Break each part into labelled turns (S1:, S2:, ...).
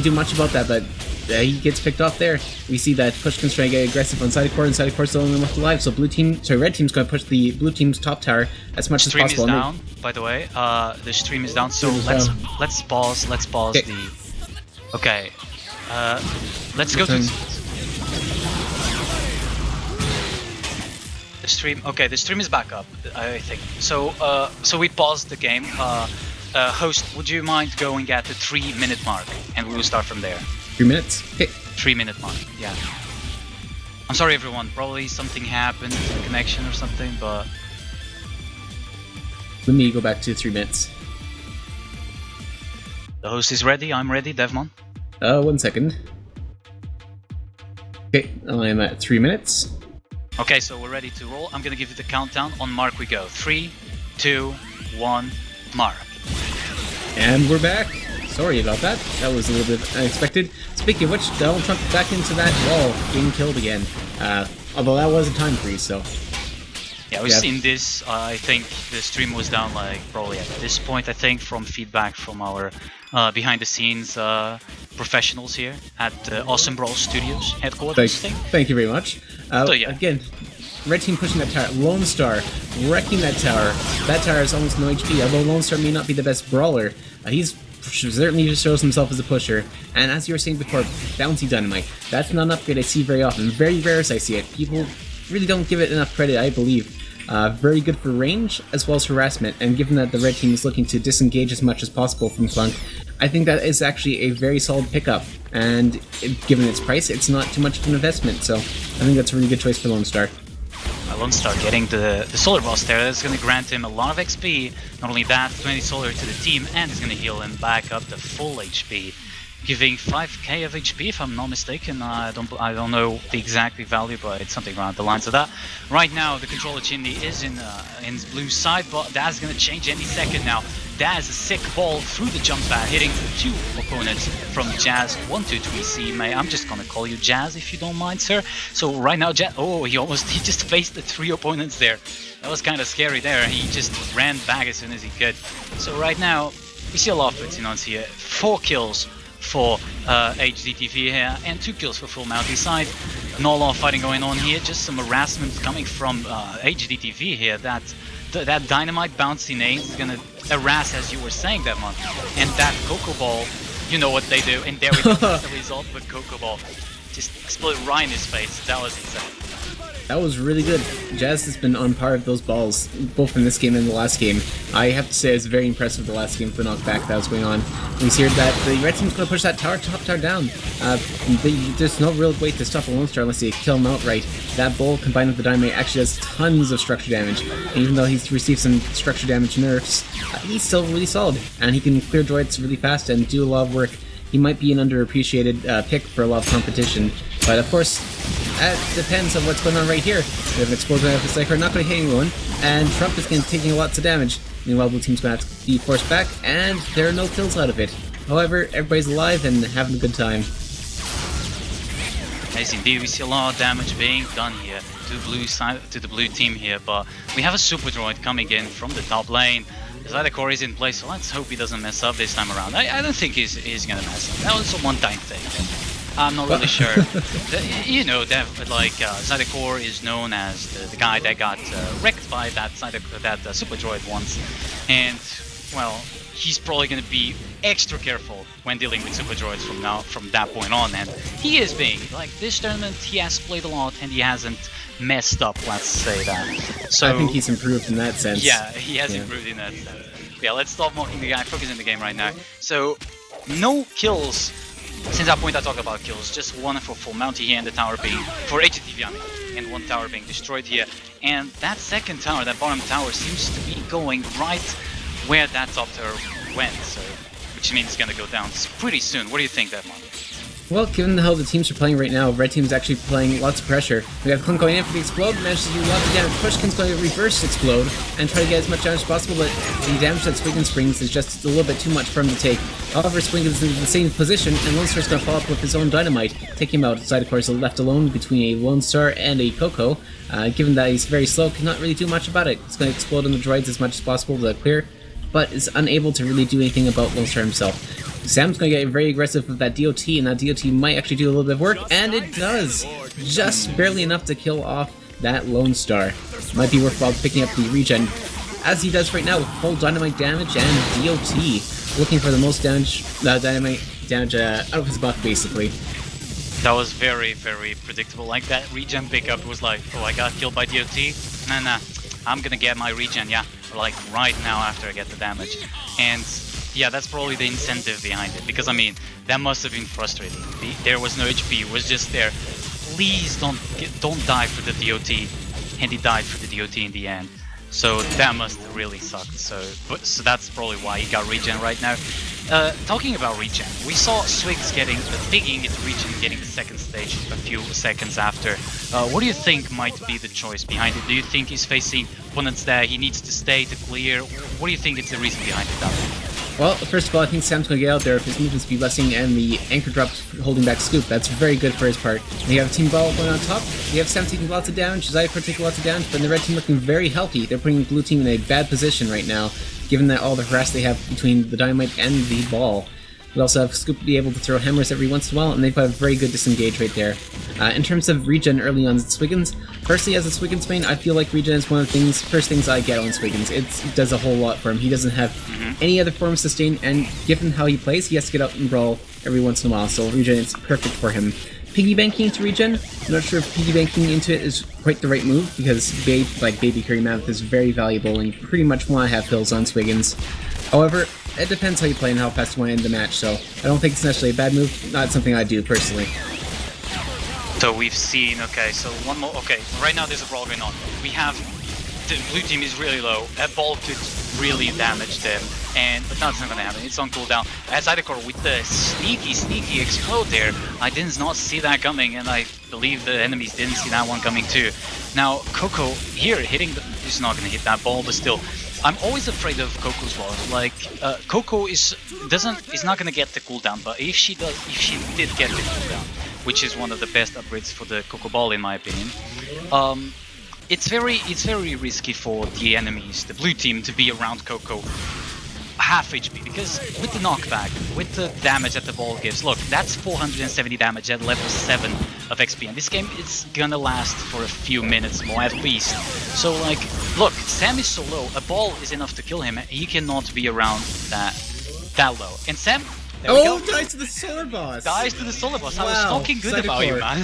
S1: do much about that, but he gets picked off there. We see that Pushkin's trying to get aggressive on side core, and side core still only left alive. So red team's going to push the blue team's top tower as much as possible.
S2: Stream is down, by the way. The stream is down. So let's pause. Let's pause the. Okay. Let's go to the stream. Okay, the stream is back up, I think. So we paused the game. Host, would you mind going at the 3-minute mark, and we will start from there.
S1: 3 minutes? Okay.
S2: 3-minute mark, yeah. I'm sorry everyone, probably something happened to the connection or something, but...
S1: Let me go back to 3 minutes.
S2: The host is ready, I'm ready, Devmon.
S1: 1 second. Okay, I'm at 3 minutes.
S2: Okay, so we're ready to roll. I'm gonna give you the countdown. On mark we go. 3, 2, 1, mark.
S1: And we're back. Sorry about that. That was a little bit unexpected. Speaking of which, Donald Trump back into that wall, getting killed again. Although that was a time freeze, so...
S2: Yeah, we've seen this. I think the stream was down like probably at this point, I think, from feedback from our behind-the-scenes professionals here at Awesome Brawl Studios headquarters.
S1: Thank you very much. Again, red team pushing that tower. Lone Star wrecking that tower. That tower has almost no HP, although Lone Star may not be the best brawler. He's certainly just shows himself as a pusher. And as you were saying before, bouncy dynamite. That's not an upgrade I see very often. Very rare as I see it. People really don't give it enough credit, I believe. Very good for range as well as harassment, and given that the red team is looking to disengage as much as possible from Clunk, I think that is actually a very solid pickup, and given its price, it's not too much of an investment, so I think that's a really good choice for Lone Star.
S2: Lone Star getting the solar boss there, that's going to grant him a lot of XP. Not only that, 20 solar to the team, and it's going to heal him back up to full HP. Giving 5k of HP, if I'm not mistaken. I don't know the exact value, but it's something around the lines of that. Right now, the controller Chindi is in blue side, but that's gonna change any second now. Daz a sick ball through the jump pad, hitting 2 opponents from Jazz. 1, 2, 3, C. I'm just gonna call you Jazz if you don't mind, sir. So right now, Jazz. Oh, he just faced the 3 opponents there. That was kind of scary there. He just ran back as soon as he could. So right now, we see a lot of Platinoons here. 4 kills for HDTV here, and 2 kills for Full Mounty side. Not a lot of fighting going on here, just some harassment coming from HDTV here. That dynamite bouncy nade is gonna harass, as you were saying, that month. And that Coco Ball, you know what they do, and there we go, the result with Coco Ball. Just exploded right in his face. That was insane.
S1: That was really good. Jazz has been on par of those balls, both in this game and the last game. I have to say it's very impressive the last game for the knockback that was going on. We see that the red team's going to push that top tower down. There's no real way to stop a Lone Star unless they kill him outright. That ball combined with the dynamite actually does tons of structure damage. And even though he's received some structure damage nerfs, he's still really solid. And he can clear droids really fast and do a lot of work. He might be an underappreciated pick for a lot of competition. But of course, that depends on what's going on right here. We have an explosion out of the Psyker, not going to hit anyone, and Trump is taking lots of damage. Meanwhile, Blue Team's going to have to be forced back, and there are no kills out of it. However, everybody's alive and having a good time.
S2: Yes, indeed, we see a lot of damage being done here to the blue team here, but we have a super droid coming in from the top lane. The core is in place, so let's hope he doesn't mess up this time around. I don't think he's going to mess up. That was a one-time thing. I'm not really sure. You know, Zydecore is known as the guy that got wrecked by that super droid once, and well, he's probably going to be extra careful when dealing with super droids from that point on. And he is being like this tournament. He has played a lot, and he hasn't messed up. Let's say that. So
S1: I think he's improved in that sense.
S2: Yeah, he has improved in that sense. Yeah, let's stop mocking the guy. Focus on the game right now. So no kills. Since that point I talked about kills, just 1 for Full Mounty here, and the tower being, for HTV I mean, and 1 tower being destroyed here. And that second tower, that bottom tower, seems to be going right where that top tower went, so, which means it's gonna go down pretty soon. What do you think, Devmon?
S1: Well, given how the teams are playing right now, red team's actually playing lots of pressure. We have Clunk going in for the explode, manages to do lots of damage. Pushkin's going to reverse explode and try to get as much damage as possible, but the damage that Spriggans brings is just a little bit too much for him to take. However, Spriggans is in the same position, and Lone Star's going to follow up with his own dynamite, taking him out. Side, of course, left alone between a Lone Star and a Coco. Given that he's very slow, cannot really do much about it. He's going to explode on the droids as much as possible to clear, but is unable to really do anything about Lone Star himself. Sam's going to get very aggressive with that DOT, and that DOT might actually do a little bit of work, and it does! Just barely enough to kill off that Lone Star. Might be worthwhile picking up the regen, as he does right now with full dynamite damage and DOT, looking for the most damage, dynamite damage out of his buff, basically.
S2: That was very, very predictable. Like, that regen pickup was like, oh, I got killed by DOT? Nah, I'm gonna get my regen, yeah, like right now after I get the damage. And yeah, that's probably the incentive behind it, because I mean, that must have been frustrating. There was no HP, it was just there. Please don't die for the DOT, and he died for the DOT in the end. So that must have really sucked. So that's probably why he got regen right now. Talking about regen, we saw Swigs digging into regen, getting the second stage a few seconds after. What do you think might be the choice behind it? Do you think he's facing opponents that he needs to stay to clear? What do you think is the reason behind it, David?
S1: Well, first of all, I think Sam's going to get out there with his movement speed blessing and the anchor drops holding back Scoop. That's very good for his part. You have Team Brawl going on top. You have Sam taking lots of damage, Zydeco taking lots of damage, but the red team looking very healthy. They're putting the blue team in a bad position right now, given that all the harass they have between the dynamite and the ball. We also have Scoop be able to throw hammers every once in a while, and they've got a very good disengage right there. In terms of regen early on Swiggins, firstly, as a Swiggins main, I feel like regen is one of the first things I get on Swiggins. It does a whole lot for him. He doesn't have any other form of sustain, and given how he plays, he has to get out and brawl every once in a while, so regen is perfect for him. Piggy banking into regen, I'm not sure if piggy banking into it is quite the right move, because Baby Curry Mammoth is very valuable, and you pretty much want to have hills on Swiggins. However, it depends how you play and how fast you want to end the match, so I don't think it's necessarily a bad move, not something I do personally.
S2: So we've seen, okay, so one more, okay, right now there's a brawl going on. We have, the blue team is really low, a ball could really damage them, but that's not gonna happen, it's on cooldown. As Zydeco with the sneaky explode there, I did not see that coming, and I believe the enemies didn't see that one coming too. Now, Coco here hitting, he's not gonna hit that ball, but still, I'm always afraid of Coco's ball. Like, Coco is not gonna get the cooldown, but if she did get the cooldown, which is one of the best upgrades for the Coco ball in my opinion, it's very risky for the enemies, the blue team, to be around Coco half HP, because with the knockback, with the damage that the ball gives, look, that's 470 damage at level 7 of XP, and this game is gonna last for a few minutes more at least. So like, look, Sam is so low, a ball is enough to kill him, he cannot be around that low. And Sam, there we go.
S1: Dies to the solar boss!
S2: Dies to the solar boss,
S1: wow.
S2: I was talking good
S1: Zydeco.
S2: about you, man.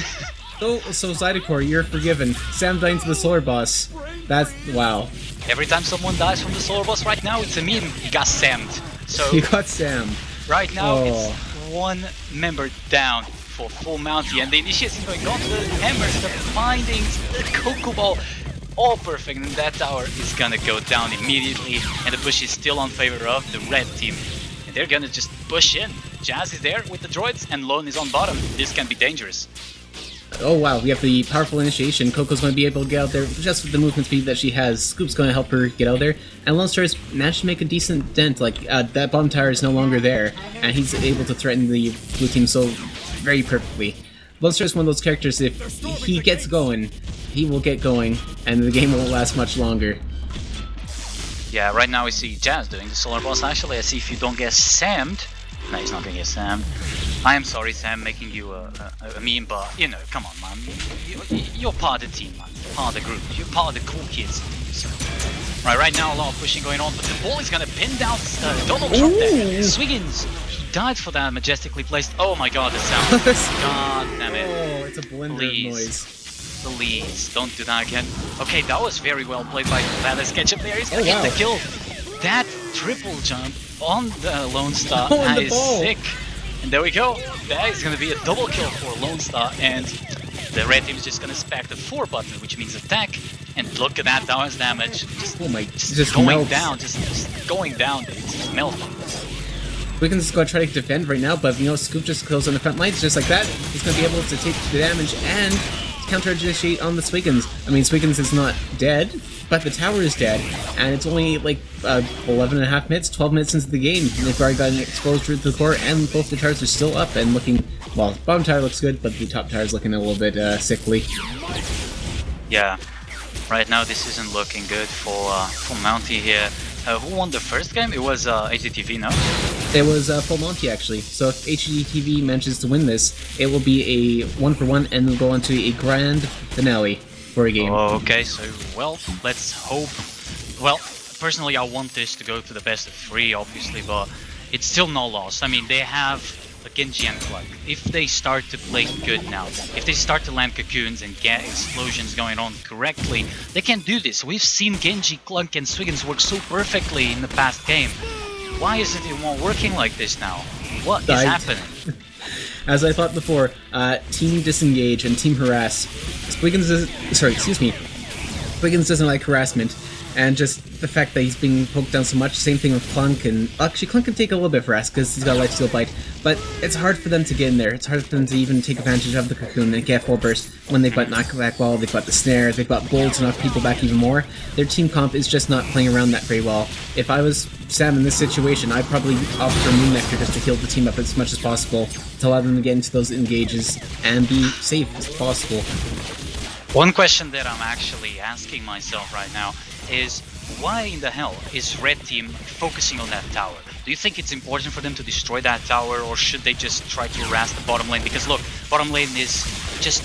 S1: So Zydeco, you're forgiven. Sam dying to the solar boss, that's, wow.
S2: Every time someone dies from the solar boss right now, it's a meme. He got Sammed. So
S1: you got Sam.
S2: Right now, it's one member down for full Mountie, and the initiation going on to the hammers, the bindings, the Coco ball, all perfect, and that tower is gonna go down immediately, and the push is still on favor of the red team. And they're gonna just push in. Jazz is there with the droids, and Lone is on bottom. This can be dangerous.
S1: Oh wow, we have the powerful initiation. Coco's going to be able to get out there just with the movement speed that she has. Scoop's going to help her get out there. And Lone Star's managed to make a decent dent. Like, that bottom tower is no longer there. And he's able to threaten the blue team so very perfectly. Lone Star is one of those characters, if he gets going, he will get going. And the game won't last much longer.
S2: Yeah, right now we see Jazz doing the solar boss. Actually, I see if you don't get Sammed. No, he's not gonna get Sam. I am sorry, Sam, making you a meme, but you know, come on, man. You're part of the team, man. You're part of the group. You're part of the cool kids. So, right now, a lot of pushing going on, but the ball is gonna pin down Donald Trump there. Swiggins, he died for that majestically placed. Oh my God, the sound. God damn it.
S1: Oh, it's a blender noise.
S2: Please, don't do that again. Okay, that was very well played by Valis Ketchup there. He's gonna get the kill. That triple jump on the Lone Star, that is sick. And there we go. That is going to be a double kill for Lone Star, and the red team is just going to spec the 4 button, which means attack. And look at that damage. Just going down, just going down. It's just melting.
S1: Wiggins is going to try to defend right now, but you know, Scoop just goes on the front lines just like that. He's going to be able to take the damage and counter-initiate on the Swiggins. I mean, Swiggins is not dead, but the tower is dead, and it's only like 11.5 minutes, 12 minutes into the game. And they've already gotten exposed to the core, and both the towers are still up and looking, well, the bottom tower looks good, but the top tower is looking a little bit sickly.
S2: Yeah, right now this isn't looking good for Mountie here. Who won the first game? It was HDTV, no?
S1: It was full Monty actually. So if HDTV manages to win this, it will be a 1-for-1 and will go on to a grand finale for a game.
S2: Okay, so well, let's hope. Well, personally, I want this to go to the best of 3, obviously, but it's still no loss. I mean, they have a Genji and Cluck. If they start to play good now, if they start to land cocoons and get explosions going on correctly, they can do this. We've seen Genji, Cluck, and Swiggins work so perfectly in the past game. Why isn't it more working like this now? What is happening?
S1: As I thought before, team disengage and team harass. Swiggins doesn't like harassment, and just the fact that he's being poked down so much. Same thing with Clunk, and actually Clunk can take a little bit of harass because he's got a lifesteal bite, but it's hard for them to get in there. It's hard for them to even take advantage of the cocoon and get full burst when they've got knockback wall, they've got the snare, they've got Bull to knock people back even more. Their team comp is just not playing around that very well. If I was Sam in this situation, I'd probably opt for Moon Nectar just to heal the team up as much as possible, to allow them to get into those engages and be safe as possible.
S2: One question that I'm actually asking myself right now is, why in the hell is Red Team focusing on that tower? Do you think it's important for them to destroy that tower, or should they just try to harass the bottom lane? Because look, bottom lane is just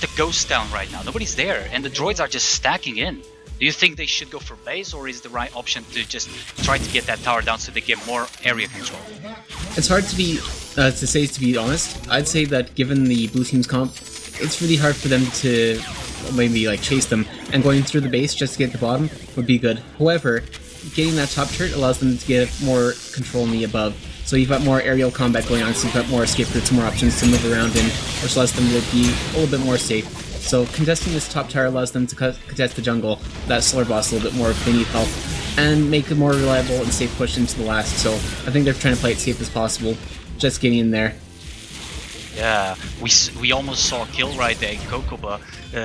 S2: a ghost town right now. Nobody's there, and the droids are just stacking in. Do you think they should go for base, or is the right option to just try to get that tower down so they get more area control?
S1: It's hard to be to be honest. I'd say that given the blue team's comp, it's really hard for them to maybe like chase them, and going through the base just to get the bottom would be good. However, getting that top turret allows them to get more control in the above. So you've got more aerial combat going on, so you've got more escape routes, more options to move around in, which allows them to be a little bit more safe. So contesting this top tower allows them to contest the jungle, that solar boss a little bit more if they need help, and make a more reliable and safe push into the last. So I think they're trying to play it safe as possible, just getting in there.
S2: Yeah, we almost saw a kill right there in Coco, but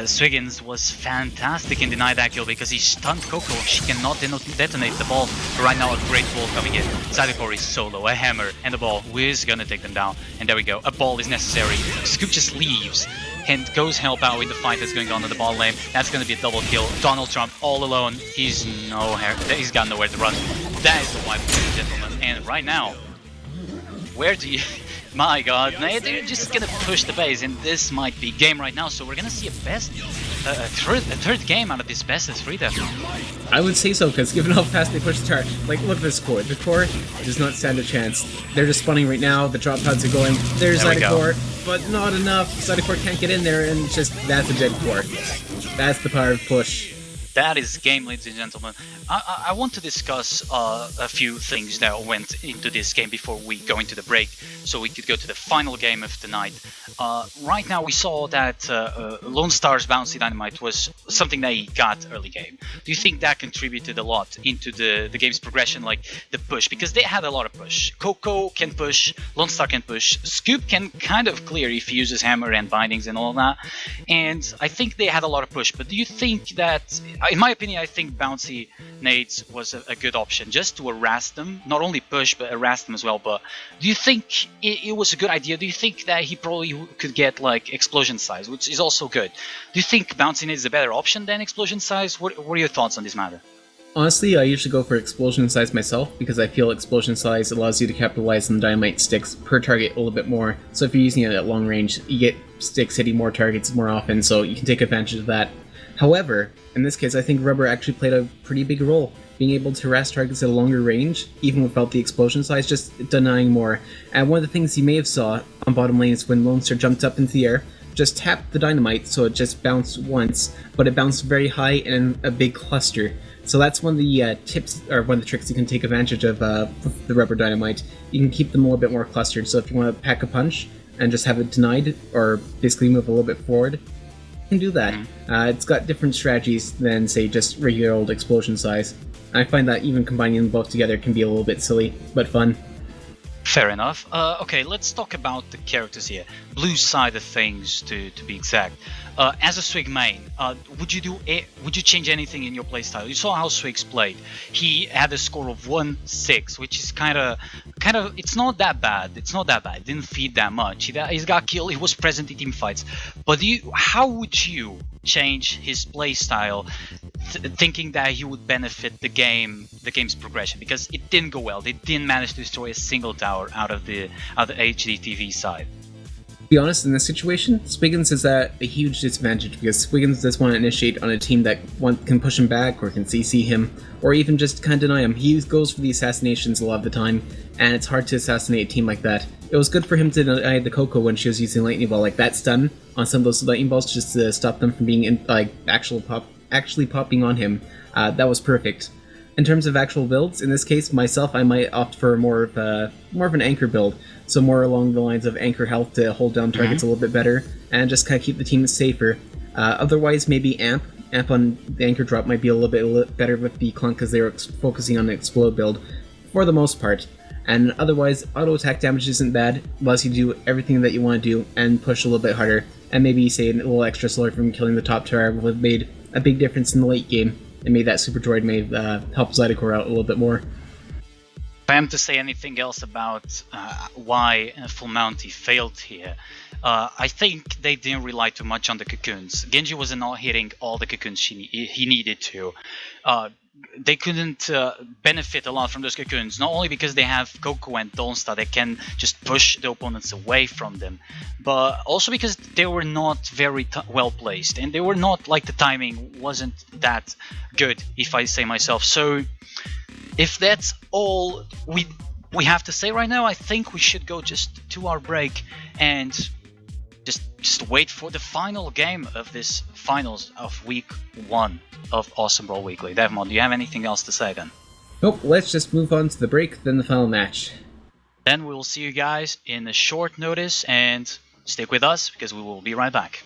S2: Swiggins was fantastic and denied that kill because he stunned Coco. She cannot detonate the ball. But right now, a great ball coming in. Sidecore is solo, a hammer, and the ball is gonna take them down. And there we go, a ball is necessary. Scoop just leaves and goes help out in the fight that's going on in the ball lane. That's gonna be a double kill. Donald Trump all alone. He's got nowhere to run. That is the wipe, ladies and gentlemen. And right now, where do you... My god, they're just gonna push the base, and this might be game right now, so we're gonna see a third game out of this best of 3 then.
S1: I would say so, because given how fast they push the tower, like look at this core. The core does not stand a chance. They're just spawning right now, the drop pods are going, there's Sidecore, but not enough. Sidecore can't get in there, and just, that's a dead core. That's the power of push.
S2: That is game, ladies and gentlemen. I want to discuss a few things that went into this game before we go into the break, so we could go to the final game of the night. Right now we saw that Lone Star's Bouncy Dynamite was something that he got early game. Do you think that contributed a lot into the game's progression, like the push? Because they had a lot of push. Coco can push, Lone Star can push, Scoop can kind of clear if he uses hammer and bindings and all that. And I think they had a lot of push, but do you think that... In my opinion, I think Bouncy Nades was a good option, just to harass them. Not only push, but harass them as well. But do you think it was a good idea? Do you think that he probably could get like Explosion Size, which is also good? Do you think Bouncy Nades is a better option than Explosion Size? What are your thoughts on this matter?
S1: Honestly, I usually go for Explosion Size myself, because I feel Explosion Size allows you to capitalize on the dynamite sticks per target a little bit more. So if you're using it at long range, you get sticks hitting more targets more often, so you can take advantage of that. However, in this case, I think Rubber actually played a pretty big role, being able to harass targets at a longer range, even without the explosion size, just denying more. And one of the things you may have saw on bottom lane is when Lone Star jumped up into the air, just tapped the dynamite, so it just bounced once, but it bounced very high in a big cluster. So that's one of the tips, or one of the tricks you can take advantage of with the Rubber Dynamite. You can keep them a little bit more clustered, so if you want to pack a punch and just have it denied, or basically move a little bit forward, can do that. It's got different strategies than, say, just regular old Explosion Size. I find that even combining them both together can be a little bit silly, but fun.
S2: Fair enough. Okay, let's talk about the characters here. Blue side of things, to be exact. As a Swig main, would you change anything in your playstyle? You saw how Swig's played. He had a score of 1-6, which is kind of. It's not that bad. It's not that bad. Didn't feed that much. He's got killed. He was present in team fights. But how would you change his playstyle thinking that he would benefit the game's progression, because it didn't go well. They didn't manage to destroy a single tower out of the HDTV side.
S1: To be honest, in this situation, Swiggins is at a huge disadvantage because Swiggins does want to initiate on a team that can push him back or can CC him, or even just kind of deny him. He goes for the assassinations a lot of the time, and it's hard to assassinate a team like that. It was good for him to deny the Coco when she was using Lightning Ball, like that stun on some of those Lightning Balls just to stop them from being actually popping on him. That was perfect. In terms of actual builds, in this case, myself, I might opt for more of an anchor build, so more along the lines of anchor health to hold down targets a little bit better, and just kind of keep the team safer. Otherwise, maybe amp on the anchor drop might be a little bit better with the clunk because they were focusing on the explode build for the most part. And otherwise, auto attack damage isn't bad, allows you to do everything that you want to do and push a little bit harder, and maybe say a little extra solar from killing the top tower would have made a big difference in the late game. And maybe that Super Droid may help Zydecore out a little bit more.
S2: If I am to say anything else about why Full Mounty failed here, I think they didn't rely too much on the cocoons. Genji was not hitting all the cocoons he needed to. They couldn't benefit a lot from those cocoons, not only because they have Coco and Donsta that can just push the opponents away from them, but also because they were not very well placed, and they were not, like, the timing wasn't that good, if I say myself. So if that's all we have to say right now, I think we should go just to our break and just wait for the final game of this finals of week 1 of Awesome Brawl Weekly. Devmon, do you have anything else to say then?
S1: Nope, let's just move on to the break, then the final match.
S2: Then we will see you guys in a short notice, and stick with us because we will be right back.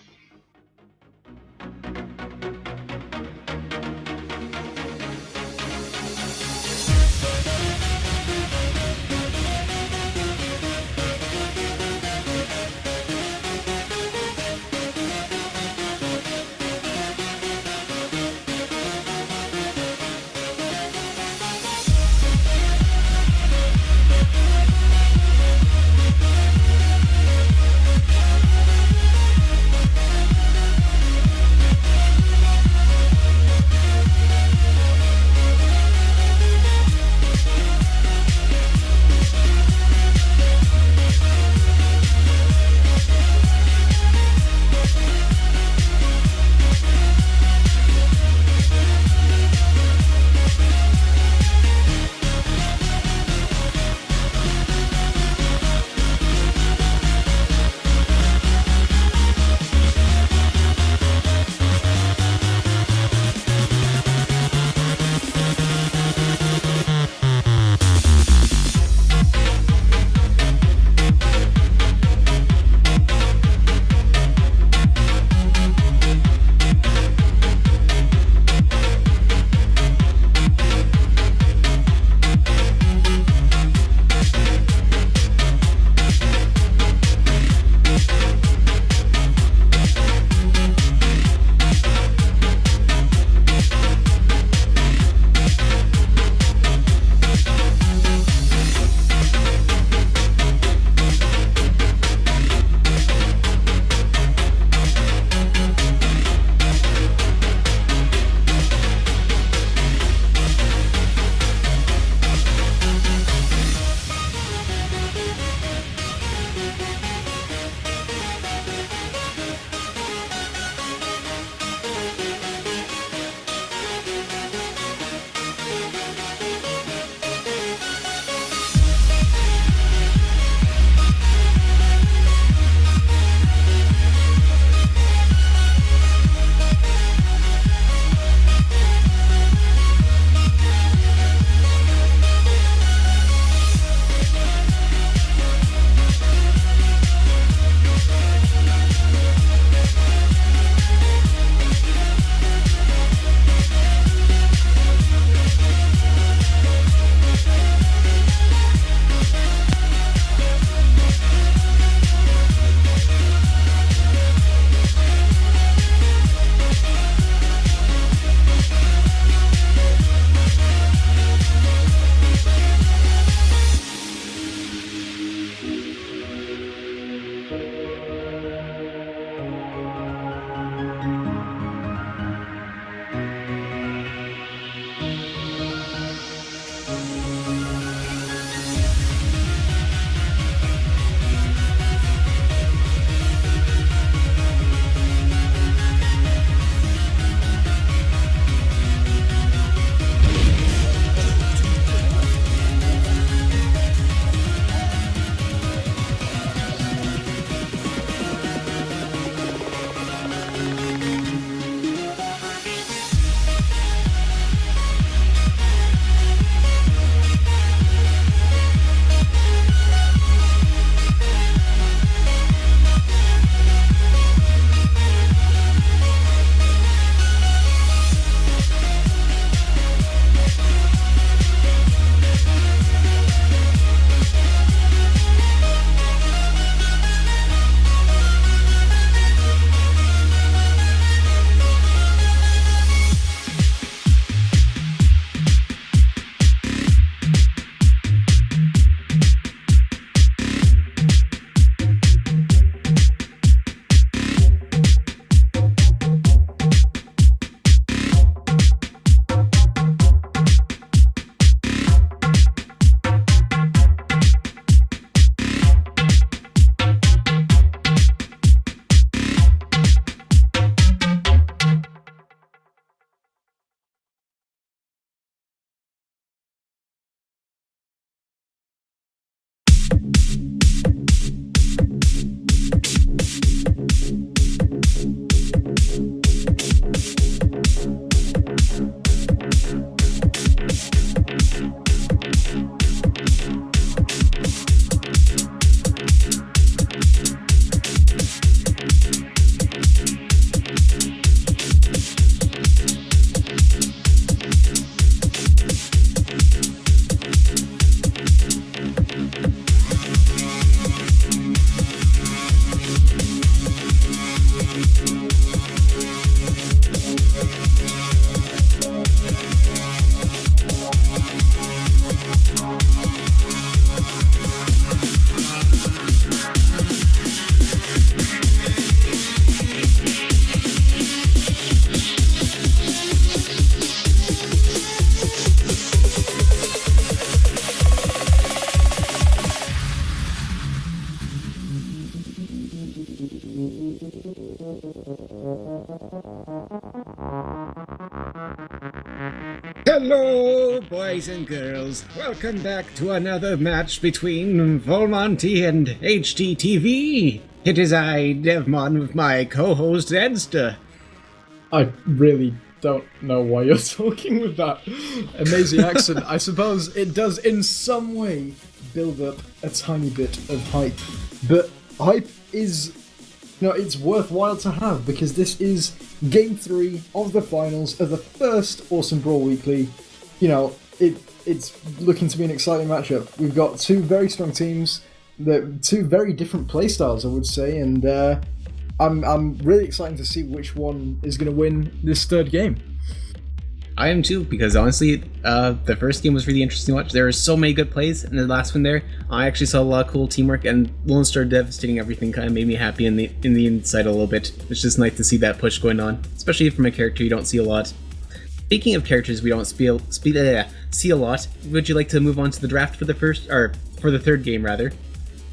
S1: Hello, boys and girls. Welcome back to another match between Volmonty and HDTV. It is I, Devmon, with my co-host Edster.
S3: I really don't know why you're talking with that amazing accent. I suppose it does in some way build up a tiny bit of hype. But hype is, it's worthwhile to have because this is Game 3 of the finals of the first Awesome Brawl Weekly. It's looking to be an exciting matchup. We've got two very strong teams, two very different playstyles, I would say, and I'm really excited to see which one is going to win this third game.
S1: I am too, because honestly, the first game was really interesting to watch. There were so many good plays, and the last one there, I actually saw a lot of cool teamwork, and Lone Star devastating everything kind of made me happy in the inside a little bit. It's just nice to see that push going on, especially from a character you don't see a lot. Speaking of characters we don't see a lot, would you like to move on to the draft for the third game rather?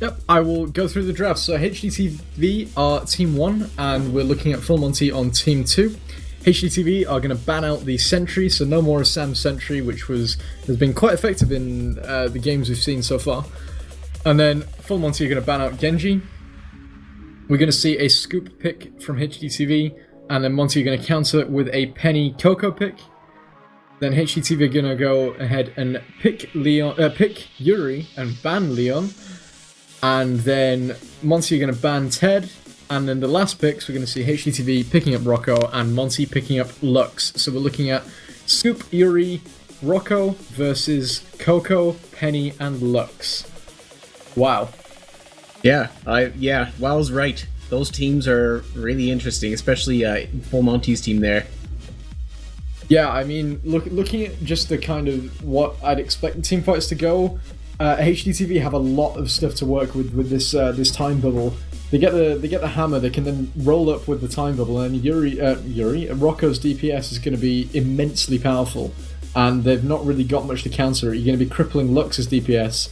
S3: Yep, I will go through the draft. So HDTV are Team 1, and we're looking at Volmonty on Team 2. HDTV are going to ban out the Sentry, so no more Sam Sentry, which has been quite effective in the games we've seen so far. And then Volmonty are going to ban out Genji. We're going to see a Scoop pick from HDTV, and then Monty are going to counter with a Penny Coco pick. Then HDTV are going to go ahead and pick Yuri and ban Leon. And then Monty are going to ban Ted. And then the last picks, we're going to see HDTV picking up Rocco and Monty picking up Lux. So we're looking at Scoop, Yuri, Rocco versus Coco, Penny, and Lux. Wow.
S1: Yeah, Wow's right. Those teams are really interesting, especially Volmonty's team there.
S3: Yeah, I mean, looking at just the kind of what I'd expect the team fights to go, HDTV have a lot of stuff to work with this time bubble. They get the hammer. They can then roll up with the time bubble, and Rocco's DPS is going to be immensely powerful, and they've not really got much to counter it. You're going to be crippling Lux's DPS,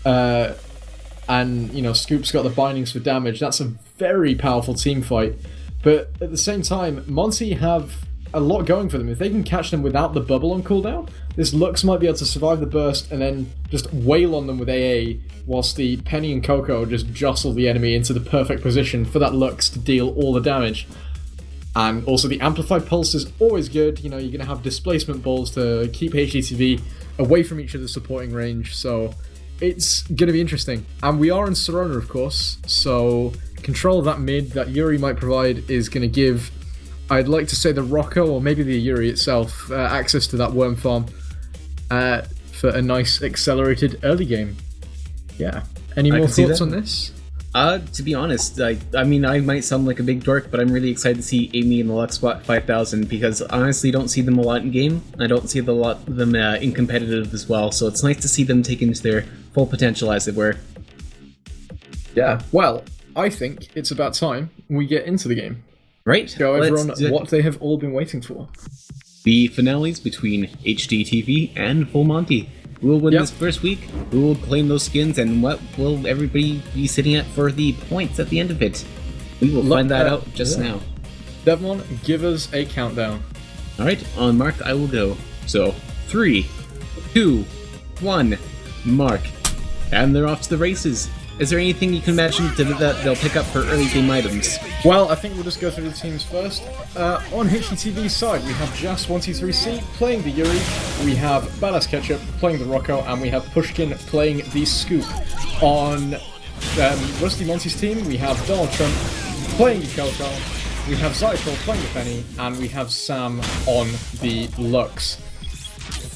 S3: and Scoop's got the bindings for damage. That's a very powerful team fight, but at the same time, Monty have a lot going for them. If they can catch them without the bubble on cooldown, this Lux might be able to survive the burst and then just wail on them with AA, whilst the Penny and Coco just jostle the enemy into the perfect position for that Lux to deal all the damage. And also the Amplified Pulse is always good. You're going to have displacement balls to keep HDTV away from each other's supporting range, so it's going to be interesting. And we are in Serona, of course, so control of that mid that Yuri might provide is going to give, I'd like to say, the Rocco, or maybe the Yuri itself, access to that worm farm for a nice accelerated early game. Yeah. Any more thoughts on this?
S1: To be honest, I mean, I might sound like a big dork, but I'm really excited to see Amy in the Lux 5000 because I honestly don't see them a lot in game. I don't see a lot of them in competitive as well, so it's nice to see them take into their full potential, as it were.
S3: Yeah. Well, I think it's about time we get into the game.
S1: Right.
S3: Go over on what they have all been waiting for.
S1: The finales between HDTV and Volmonty. Who will win this first week? Who will claim those skins? And what will everybody be sitting at for the points at the end of it? We will find that out just now.
S3: Devmon, give us a countdown.
S1: Alright, on mark I will go. So, 3, 2, 1, mark. And they're off to the races. Is there anything you can imagine that they'll pick up for early game items?
S3: Well, I think we'll just go through the teams first. On HDTV's side, we have Jas123C playing the Yuri, we have Badass Ketchup playing the Rocco, and we have Pushkin playing the Scoop. On Rusty Monty's team, we have Donald Trump playing the Coco, we have Zykel playing the Penny, and we have Sam on the Lux.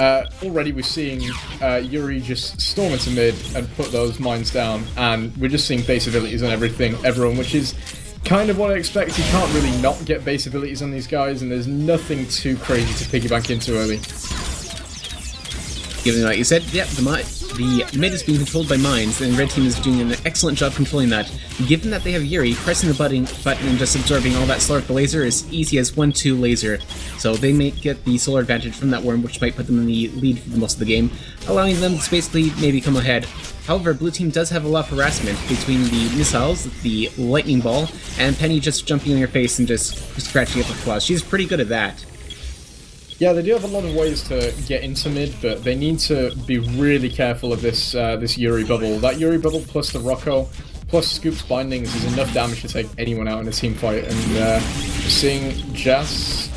S3: Already we're seeing Yuri just storm into mid and put those mines down, and we're just seeing base abilities on everyone, which is kind of what I expect. You can't really not get base abilities on these guys, and there's nothing too crazy to piggyback into early.
S1: Given like you said, yep, the the mid is being controlled by mines, and red team is doing an excellent job controlling that. Given that they have Yuri, pressing the button and just absorbing all that solar with the laser is easy as 1-2 laser. So they may get the solar advantage from that worm, which might put them in the lead for most of the game, allowing them to basically maybe come ahead. However, blue team does have a lot of harassment between the missiles, the lightning ball, and Penny just jumping in your face and just scratching up with claws. She's pretty good at that.
S3: Yeah, they do have a lot of ways to get into mid, but they need to be really careful of this this Yuri bubble. That Yuri bubble plus the Rocco plus Scoop's bindings is enough damage to take anyone out in a team fight. And seeing Jazz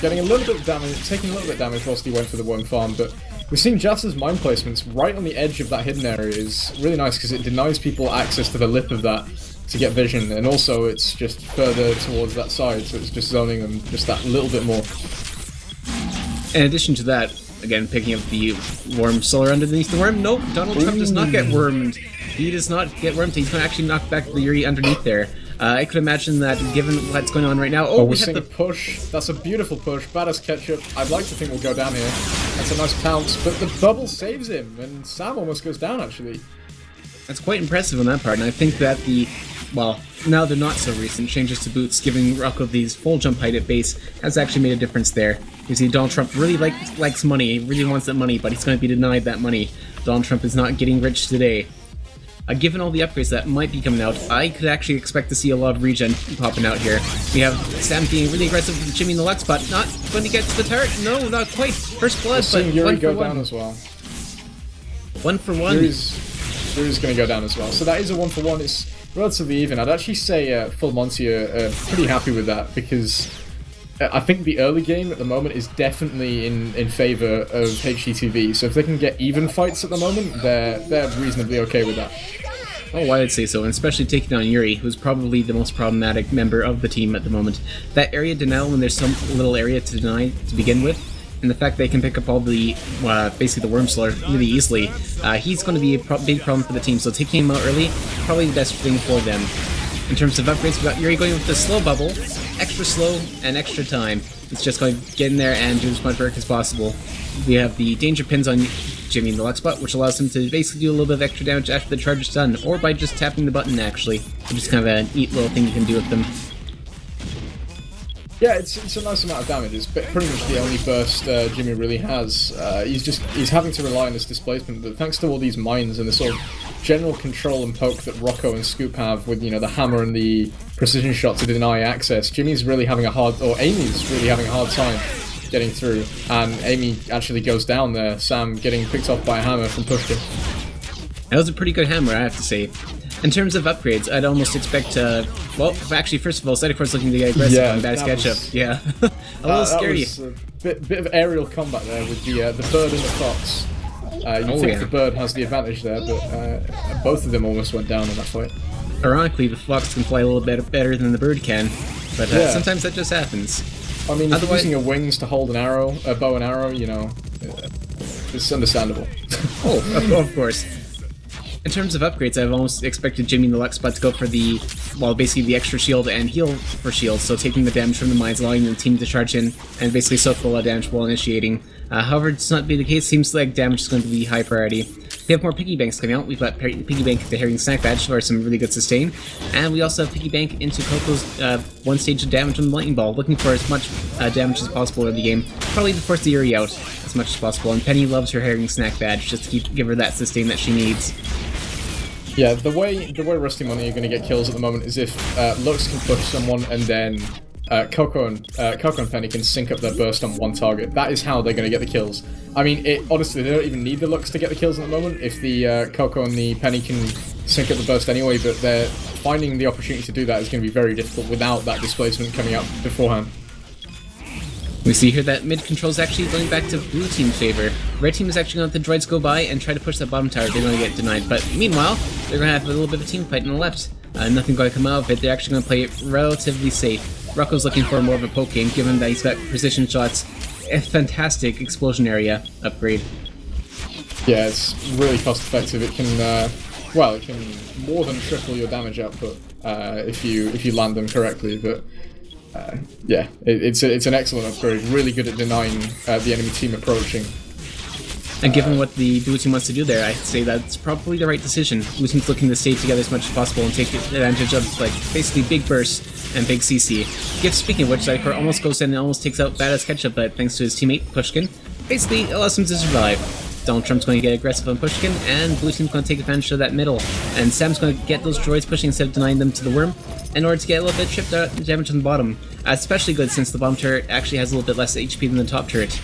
S3: getting a little bit of damage, taking a little bit of damage whilst he went for the worm farm, but we're seeing Jazz's mine placements right on the edge of that hidden area is really nice because it denies people access to the lip of that to get vision, and also it's just further towards that side, so it's just zoning them just that little bit more.
S1: In addition to that, again, picking up the worm solar underneath the worm. Nope, Donald Trump does not get wormed. He does not get wormed. He's going to actually knock back the Yuri underneath there. I could imagine that, given what's going on right now...
S3: Oh, we're seeing the push. That's a beautiful push. Badass ketchup. I'd like to think we'll go down here. That's a nice pounce, but the bubble saves him, and Sam almost goes down, actually.
S1: That's quite impressive on that part, and I think that the... Well, now they're not so recent changes to boots, giving Rocco these full jump height at base, has actually made a difference there. You see, Donald Trump really likes money, he really wants that money, but he's going to be denied that money. Donald Trump is not getting rich today. Given all the upgrades that might be coming out, I could actually expect to see a lot of regen popping out here. We have Sam being really aggressive with Jimmy in the Lux, but not going to get to the turret. No, not quite. First blood, but
S3: Yuri
S1: one
S3: go
S1: for
S3: down
S1: one.
S3: as well.
S1: 1 for 1.
S3: Yuri's going to go down as well. So that is a 1 for 1. It's relatively even. I'd actually say Full Monty are pretty happy with that because I think the early game at the moment is definitely in favour of HGTV. So if they can get even fights at the moment, they're reasonably okay with that.
S1: Oh, I'd say so, and especially taking down Yuri, who's probably the most problematic member of the team at the moment. That area denial when there's some little area to deny to begin with, and the fact they can pick up all the, basically the worm slur really easily, he's going to be a big problem for the team, so taking him out early, probably the best thing for them. In terms of upgrades, we got Yuri going with the slow bubble, extra slow and extra time. It's just going to get in there and do as much work as possible. We have the danger pins on Jimmy in the Lux spot, which allows him to basically do a little bit of extra damage after the charge is done, or by just tapping the button actually, which is kind of a neat little thing you can do with them.
S3: Yeah, it's a nice amount of damage. It's pretty much the only burst Jimmy really has. He's having to rely on this displacement, but thanks to all these mines and the sort of general control and poke that Rocco and Scoop have with, the hammer and the precision shot to deny access, Amy's really having a hard time getting through, and Amy actually goes down there, Sam getting picked off by a hammer from Pushkin.
S1: That was a pretty good hammer, I have to say. In terms of upgrades, I'd almost expect well, actually, first of all, Cytocor's looking to get aggressive on Badass Ketchup. Yeah, a little scary.
S3: That was a bit of aerial combat there with the bird and the fox. You think the bird has the advantage there, but both of them almost went down in that fight.
S1: Ironically, the fox can fly a little bit better than the bird can, but sometimes that just happens.
S3: I mean, if you're using your wings to hold a bow and arrow, it's understandable.
S1: Oh, of course. In terms of upgrades, I've almost expected Jimmy in the Lux spot to go for basically the extra shield and heal for shield, so taking the damage from the mines, allowing the team to charge in, and basically soak a lot of damage while initiating. However, it's not be the case. Seems like damage is going to be high priority. We have more Piggy Banks coming out. We've got Piggy Bank the Herring Snack Badge for some really good sustain, and we also have Piggy Bank into Coco's one stage of damage on the Lightning Ball, looking for as much damage as possible in the game, probably to force the Yuri out as much as possible, and Penny loves her Herring Snack Badge just to give her that sustain that she needs.
S3: Yeah, the way Rusty Money are going to get kills at the moment is if Lux can push someone and then Coco and Penny can sync up their burst on one target. That is how they're going to get the kills. I mean, honestly, they don't even need the Lux to get the kills at the moment if the Coco and the Penny can sync up the burst anyway, but they're finding the opportunity to do that is going to be very difficult without that displacement coming out beforehand.
S1: We see here that mid control is actually going back to blue team's favor. Red team is actually going to let the droids go by and try to push that bottom tower. They're going to get denied, but meanwhile, they're going to have a little bit of a team fight on the left. Nothing going to come out of it. They're actually going to play it relatively safe. Rocco's looking for more of a poke game, given that he's got precision shots, a fantastic explosion area upgrade.
S3: Yeah, it's really cost effective. It can, it can more than triple your damage output if you land them correctly, but. It's an excellent upgrade, really good at denying the enemy team approaching.
S1: And given what the blue team wants to do there, I'd say that's probably the right decision. Blue team's looking to stay together as much as possible and take advantage of, like, basically big bursts and big CC. Speaking of which, Zydeco almost goes in and almost takes out Badass Ketchup, but thanks to his teammate, Pushkin, basically allows him to survive. Donald Trump's going to get aggressive on Pushkin, and blue team's going to take advantage of that middle. And Sam's going to get those droids pushing instead of denying them to the worm, in order to get a little bit of chip damage on the bottom. Especially good since the bottom turret actually has a little bit less HP than the top turret.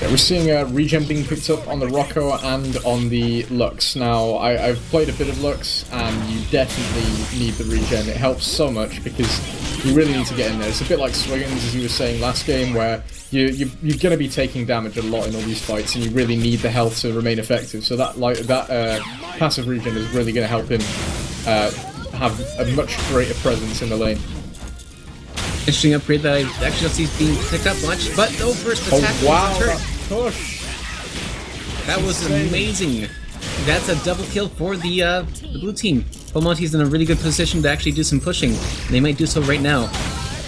S3: Yeah, we're seeing regen being picked up on the Rocco and on the Lux. Now, I've played a bit of Lux, and you definitely need the regen. It helps so much because you really need to get in there. It's a bit like Swiggins, as you were saying last game, where you're going to be taking damage a lot in all these fights, and you really need the health to remain effective. So that passive regen is really going to help him have a much greater presence in the lane.
S1: Interesting upgrade that I actually don't see being picked up much, but no first attack.
S3: Oh wow, that push!
S1: That was amazing. That's a double kill for the blue team. Belmonte's in a really good position to actually do some pushing, and they might do so right now.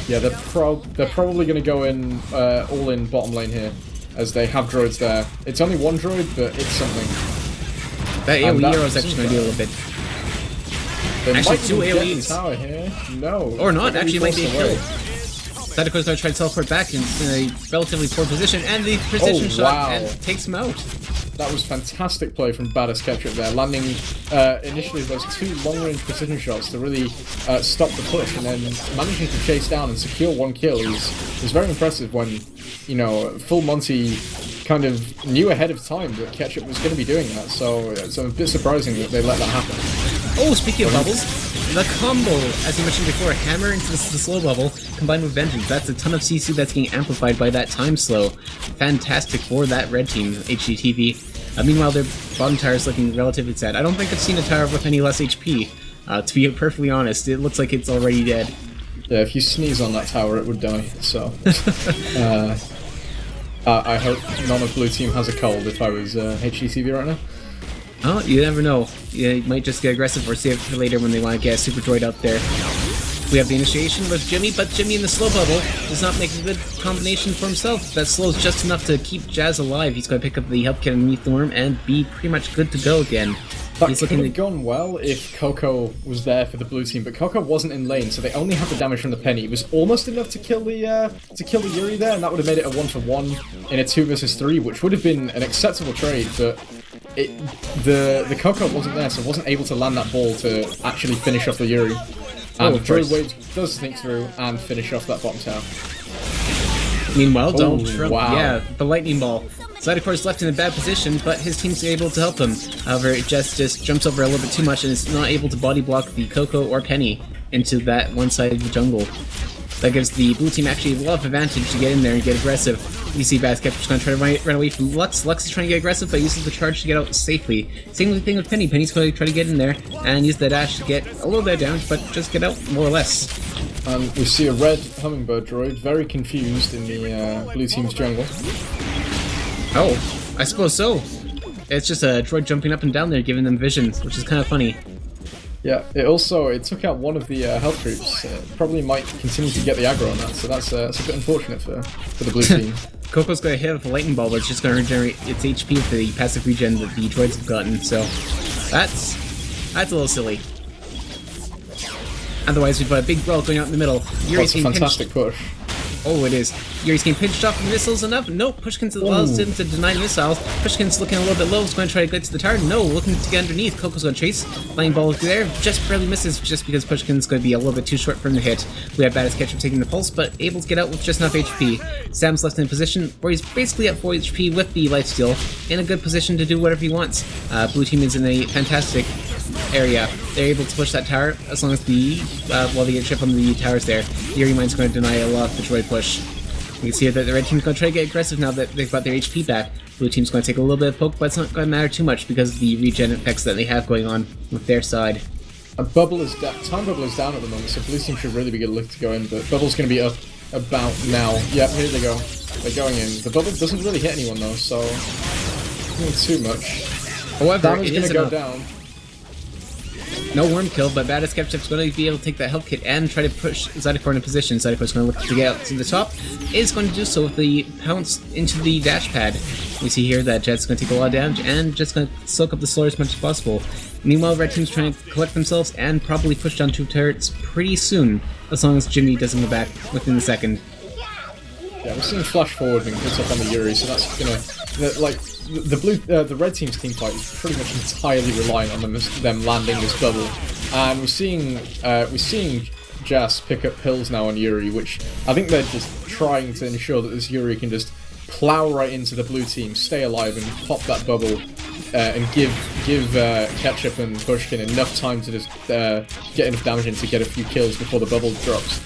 S3: Yeah, they're probably going to go in all in bottom lane here, as they have droids there. It's only one droid, but it's something.
S1: That AoE arrow is actually going to do a little bit.
S3: They
S1: actually,
S3: might
S1: 2
S3: even get the
S1: AoEs.
S3: Tower here. No.
S1: Or not, actually might be a kill.
S3: away.
S1: Zydeco's going to try to teleport back in a relatively poor position, and the precision shot
S3: wow.
S1: and takes him out.
S3: That was fantastic play from Badass Ketchup there, landing initially those 2 long-range precision shots to really stop the push, and then managing to chase down and secure 1 kill is very impressive when, you know, full Monty kind of knew ahead of time that Ketchup was going to be doing that, so it's a bit surprising that they let that happen.
S1: Oh, speaking of bubbles, the combo, as you mentioned before, hammer into the slow bubble, combined with vengeance. That's a ton of CC that's getting amplified by that time slow. Fantastic for that red team, HGTV. Meanwhile, their bottom tower is looking relatively sad. I don't think I've seen a tower with any less HP. To be perfectly honest, it looks like it's already dead.
S3: Yeah, if you sneeze on that tower, it would die, so... I hope none of blue team has a cold if I was HGTV right now.
S1: Oh, you never know. You might just get aggressive or save it for later when they want to get a super droid out there. We have the initiation with Jimmy, but Jimmy in the slow bubble does not make a good combination for himself. That slows just enough to keep Jazz alive. He's going to pick up the help kit underneath the worm and be pretty much good to go again.
S3: That could have gone well if Coco was there for the blue team, but Coco wasn't in lane, so they only had the damage from the penny. It was almost enough to kill the Yuri there, and that would have made it a 1-for-1 in a 2 versus 3, which would have been an acceptable trade, but the Coco wasn't there, so wasn't able to land that ball to actually finish off the Yuri. And Droid Wave does sneak through and finish off that bottom tower.
S1: Meanwhile, Donald Trump,
S3: wow.
S1: yeah, the lightning ball. Zydeco is left in a bad position, but his team's able to help him. However, it just jumps over a little bit too much and is not able to body block the Coco or Penny into that one side of the jungle. That gives the blue team actually a lot of advantage to get in there and get aggressive. You see Basket just going to try to run away from Lux. Lux is trying to get aggressive, but uses the charge to get out safely. Same thing with Penny. Penny's going to try to get in there and use the dash to get a little bit of damage, but just get out more or less.
S3: We see a red hummingbird droid, very confused in the blue team's jungle.
S1: Oh, I suppose so. It's just a droid jumping up and down there, giving them vision, which is kind of funny.
S3: Yeah, it took out one of the health troops. Probably might continue to get the aggro on that, so that's a bit unfortunate for the blue team.
S1: Coco's going to hit with a lightning ball, but it's just going to regenerate its HP for the passive regen that the droids have gotten, so that's a little silly. Otherwise, we've got a brawl going out in the middle.
S3: That's a fantastic push.
S1: Oh, it is. Yuri's getting pinched off the missiles enough. Nope, Pushkin's allows him to deny missiles. Pushkin's looking a little bit low. He's going to try to get to the tower. No, looking to get underneath. Coco's going to chase. Flying ball there. Just barely misses just because Pushkin's going to be a little bit too short from the hit. We have Badass Ketchup taking the pulse, but able to get out with just enough HP. Sam's left in a position where he's basically at 4 HP with the lifesteal, in a good position to do whatever he wants. Blue team is in a fantastic area. They're able to push that tower as long as while they get chip on the towers there. The Yuri Mine's going to deny a lot of the droid push. You can see that the red team's going to try to get aggressive now that they've got their HP back. Blue team's going to take a little bit of poke, but it's not going to matter too much because of the regen effects that they have going on with their side.
S3: A bubble is time bubble is down at the moment, so blue team should really be good to go in, but bubble's going to be up about now. Yep, here they go. They're going in. The bubble doesn't really hit anyone though, so not too much.
S1: However,
S3: Damage going to go down.
S1: No worm kill, but Badass Ketchup's going to be able to take that health kit and try to push Zydeco in a position. Zydeco's going to look to get out to the top. Is going to do so with the pounce into the dash pad. We see here that Jet's going to take a lot of damage and just going to soak up the slower as much as possible. Meanwhile, red team's trying to collect themselves and probably push down 2 turrets pretty soon, as long as Jimmy doesn't go back within the second.
S3: Yeah, we're seeing flash forward and puts up on the Yuri, so that's gonna the red team's team fight is pretty much entirely reliant on them landing this bubble, and we're seeing Jazz pick up pills now on Yuri, which I think they're just trying to ensure that this Yuri can just plow right into the blue team, stay alive, and pop that bubble, and give Ketchup and Pushkin enough time to just get enough damage in to get a few kills before the bubble drops.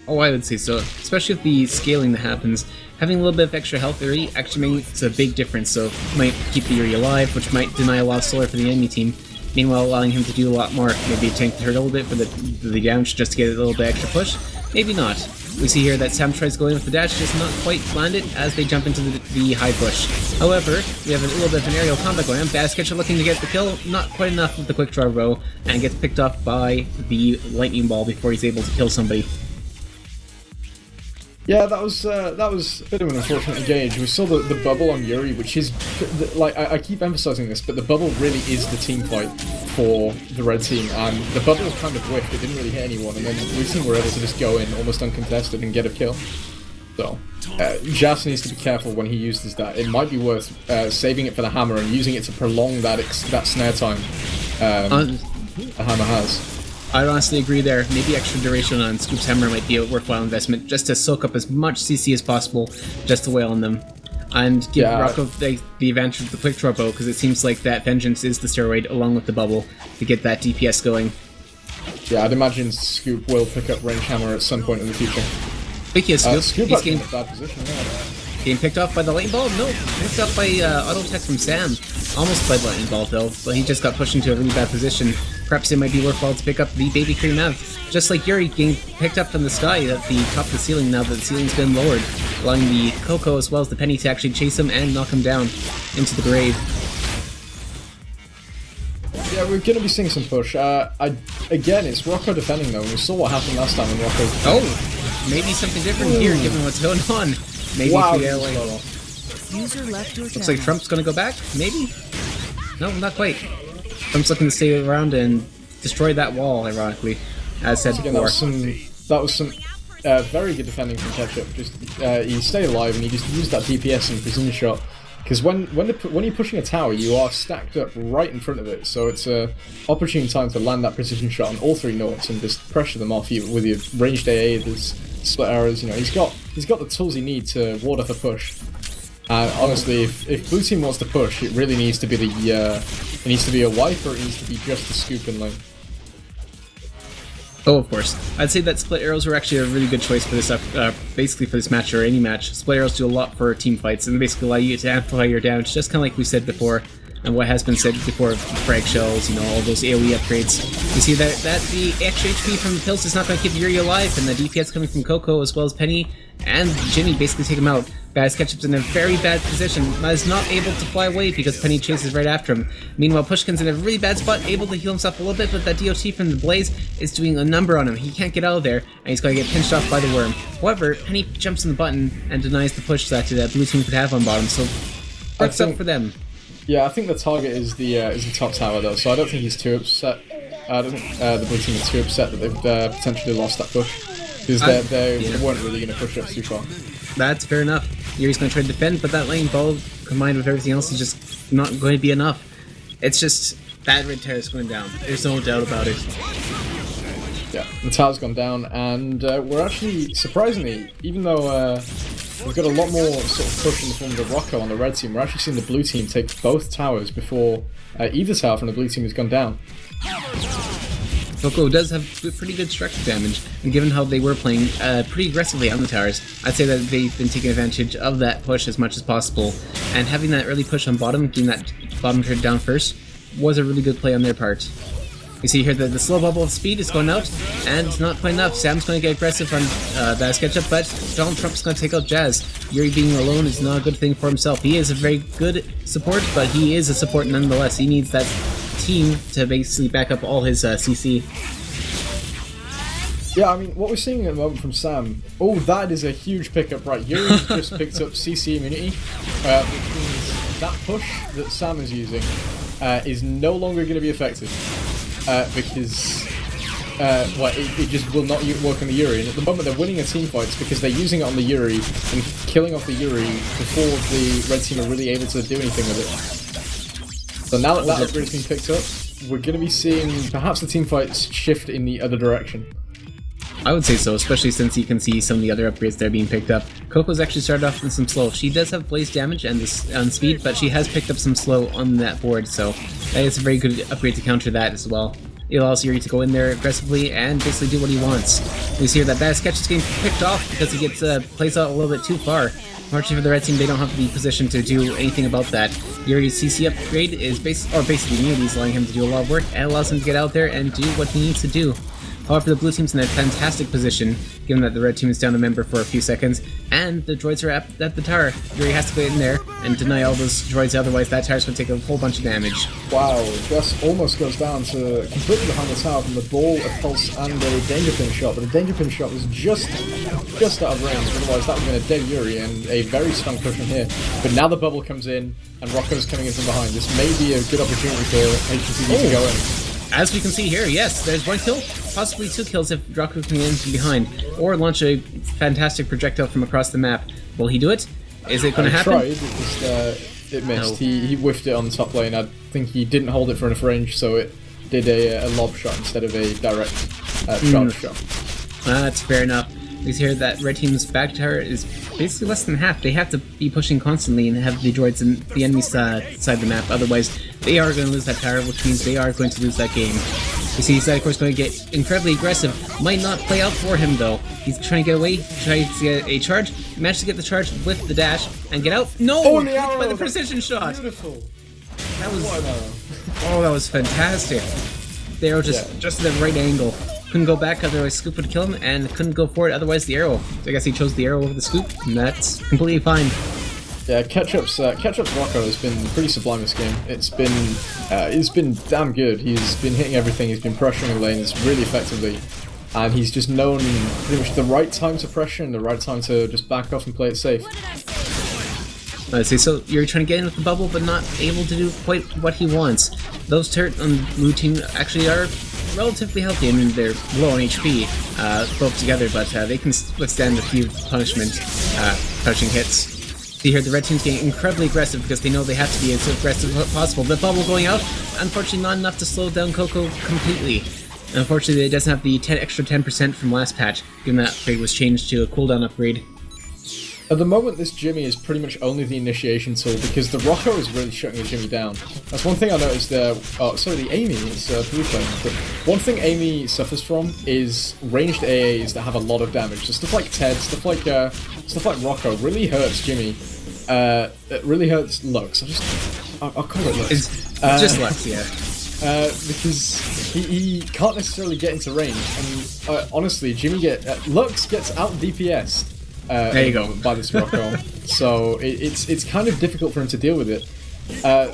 S1: Oh, I would say so. Especially with the scaling that happens. Having a little bit of extra health Yuri actually makes a big difference, so it might keep the Yuri alive, which might deny a lot of solar for the enemy team. Meanwhile, allowing him to do a lot more. Maybe tank the turret a little bit for the damage just to get a little bit extra push. Maybe not. We see here that Sam tries going with the dash, just not quite landed as they jump into the high push. However, we have a little bit of an aerial combat going on. Basketcher looking to get the kill, not quite enough with the quick draw row, and gets picked off by the lightning ball before he's able to kill somebody.
S3: Yeah, that was a bit of an unfortunate engage. We saw the bubble on Yuri, which is, like, I keep emphasizing this, but the bubble really is the team fight for the red team, and the bubble was kind of whiffed, it didn't really hit anyone, and then the blue team were able to just go in almost uncontested and get a kill. So, Jazz needs to be careful when he uses that. It might be worth saving it for the hammer and using it to prolong that snare time the hammer has.
S1: I'd honestly agree there. Maybe extra duration on Scoop's Hammer might be a worthwhile investment, just to soak up as much CC as possible, just to wail on them. And give Rocco the advantage of the quick draw bow, because it seems like that Vengeance is the steroid along with the bubble to get that DPS going.
S3: Yeah, I'd imagine Scoop will pick up range hammer at some point in the future.
S1: Speaking of Scoop,
S3: Scoop
S1: he's
S3: in a bad position,
S1: getting picked off by the lightning ball? No, picked up by auto attack from Sam. Almost by the lightning ball though, but he just got pushed into a really bad position. Perhaps it might be worthwhile to pick up the baby cream Mav. Just like Yuri getting picked up from the sky at the top of the ceiling now that the ceiling's been lowered, allowing the Coco as well as the Penny to actually chase him and knock him down into the grave.
S3: Yeah, we're going to be seeing some push. Again, it's Rocco defending though, and we saw what happened last time when Rocco...
S1: Oh! Maybe something different here given what's going on. Maybe
S3: wow,
S4: User left your
S1: looks like Trump's gonna go back? Maybe? No, not quite. Trump's looking to stay around and destroy that wall, ironically, as said
S3: Again,
S1: before.
S3: that was some very good defending from Ketchup. Just he stayed alive and he just used that DPS and precision shot. Because when you're pushing a tower, you are stacked up right in front of it, so it's a opportune time to land that precision shot on all 3 notes and just pressure them off you with your ranged AA, there's split arrows. You know, he's got the tools he needs to ward off a push. Honestly, if blue team wants to push, it really needs to be it needs to be a wipe, or it needs to be just the Scoop in lane.
S1: Oh, of course. I'd say that split arrows were actually a really good choice for this, basically for this match or any match. Split arrows do a lot for team fights and basically allow you to amplify your damage, just kind of like we said before, and what has been said before of frag shells, you know, all those AoE upgrades. You see that the extra HP from the pills is not going to keep Yuri alive, and the DPS coming from Coco as well as Penny and Jimmy basically take him out. Baz Ketchup's in a very bad position, but is not able to fly away because Penny chases right after him. Meanwhile, Pushkin's in a really bad spot, able to heal himself a little bit, but that DOT from the Blaze is doing a number on him. He can't get out of there, and he's going to get pinched off by the worm. However, Penny jumps on the button and denies the push that the blue team could have on bottom, so works up for them.
S3: Yeah, I think the target is the top tower though, so I don't think he's too upset. I don't think the blue team is too upset that they've potentially lost that push, because they weren't really going to push up too far.
S1: That's fair enough. Yuri's going to try to defend, but that lightning ball combined with everything else is just not going to be enough. It's just that red tower is going down. There's no doubt about it.
S3: Yeah, the tower's gone down, and we're actually, surprisingly, even though we've got a lot more sort of push in the form of the Rocco on the red team, we're actually seeing the blue team take both towers before either tower from the blue team has gone down.
S1: Coco does have pretty good structure damage, and given how they were playing pretty aggressively on the towers, I'd say that they've been taking advantage of that push as much as possible, and having that early push on bottom, getting that bottom turret down first, was a really good play on their part. You see here that the slow bubble of speed is going out, and it's not quite enough. Sam's going to get aggressive on Baz Ketchup, but Donald Trump's going to take out Jazz. Yuri being alone is not a good thing for himself. He is a very good support, but he is a support nonetheless. He needs that team to basically back up all his CC.
S3: Yeah, I mean, what we're seeing at the moment from Sam, oh, that is a huge pickup, right? Yuri just picked up CC immunity, which means that push that Sam is using is no longer going to be effective, because well, it just will not work on the Yuri, and at the moment they're winning a team fights because they're using it on the Yuri and killing off the Yuri before the red team are really able to do anything with it. So now that that upgrade's been picked up, we're going to be seeing perhaps the team fights shift in the other direction.
S1: I would say so, especially since you can see some of the other upgrades that are being picked up. Coco's actually started off with some slow. She does have blaze damage and speed, but she has picked up some slow on that board, so that is a very good upgrade to counter that as well. It allows Yuri to go in there aggressively and basically do what he wants. We see here that bad sketch is getting picked off because he gets plays out a little bit too far. Unfortunately for the red team, they don't have the position to do anything about that. Yuri's CC upgrade is basically immunity is allowing him to do a lot of work and allows him to get out there and do what he needs to do. However, the blue team's in a fantastic position, given that the red team is down a member for a few seconds, and the droids are at the tower. Yuri has to go in there and deny all those droids, otherwise that tower's going to take a whole bunch of damage.
S3: Wow, Gus almost goes down to completely behind the tower from the ball, a pulse, and a danger pin shot, but a danger pin shot was just out of range, otherwise that would have been a dead Yuri, and a very strong push from here. But now the bubble comes in, and Rocco's coming in from behind. This may be a good opportunity for HTTV to go in.
S1: As we can see here, yes, there's one kill, possibly two kills if Rocco can get in from behind, or launch a fantastic projectile from across the map. Will he do it? Is it going to happen?
S3: He tried, it missed. No. He whiffed it on the top lane. I think he didn't hold it for enough range, so it did a lob shot instead of a direct charge shot.
S1: That's fair enough. We see here that red team's back tower is basically less than half. They have to be pushing constantly and have the droids in the enemy side of the map, otherwise they are going to lose that tower, which means they are going to lose that game. You see, he's of course going to get incredibly aggressive. Might not play out for him though. He's trying to get away, trying to get a charge. Managed to get the charge with the dash and get out. No!
S3: Oh, the arrow!
S1: By the precision shot!
S3: Beautiful!
S1: That was... Oh, that was fantastic. The arrow just at the right angle. Couldn't go back, otherwise Scoop would kill him, and couldn't go forward, otherwise the arrow. So I guess he chose the arrow over the Scoop, and that's completely fine.
S3: Yeah, Ketchup's Rocco has been pretty sublime this game. It's been damn good. He's been hitting everything. He's been pressuring the lanes really effectively, and he's just known pretty much the right time to pressure and the right time to just back off and play it safe.
S1: I see. So you're trying to get in with the bubble, but not able to do quite what he wants. Those turret on the blue team actually are relatively healthy. I mean, they're low on HP, both together, but they can withstand a few punishing hits. See here, the red team's getting incredibly aggressive because they know they have to be as aggressive as possible. The bubble going out, unfortunately not enough to slow down Coco completely. Unfortunately, it doesn't have the extra 10% from last patch, given that upgrade was changed to a cooldown upgrade.
S3: At the moment, this Jimmy is pretty much only the initiation tool because the Rocco is really shutting the Jimmy down. That's one thing I noticed there. Oh, sorry, the Amy is blue flame. But one thing Amy suffers from is ranged AAs that have a lot of damage. So stuff like Ted, stuff like Rocco really hurts Jimmy. It really hurts Lux. I'll call it Lux.
S1: It's just Lux, yeah.
S3: Because he can't necessarily get into range, and honestly, Lux gets out DPS.
S1: There you go.
S3: By this Rocco, so it's kind of difficult for him to deal with it.